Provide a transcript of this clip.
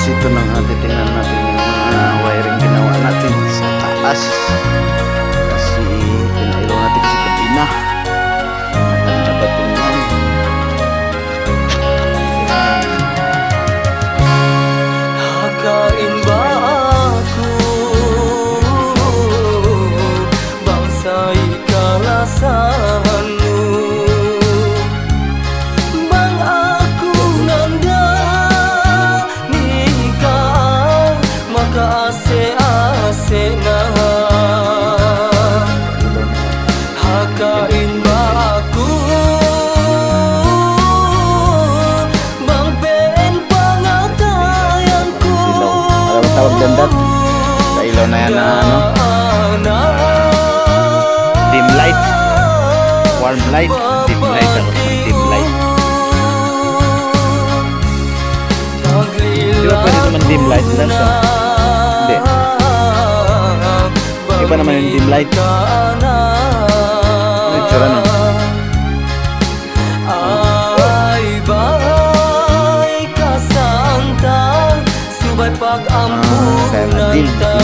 ito na nga, titingnan natin yung mga wiring ginawa natin sa taas kasi pinailaw natin kasi gabi na dapat tingnan. Hakain ba ako bangsa'y kalasahan mo? Bang ako nanda ni ikaw makaase-ase na? Hakain ba ako bang pen pangatayan ko? Ilaw, alam mo tawag ganda sa ilaw na yan na ano, dim light, warm light, dim light, ako dim light. Di ba pwede naman dim light lang siya? Hindi, iba naman yung dim light. Ano yung tsura nun? Ay ba'y kasanta subay kaya nga pag-ampunan dim. ta?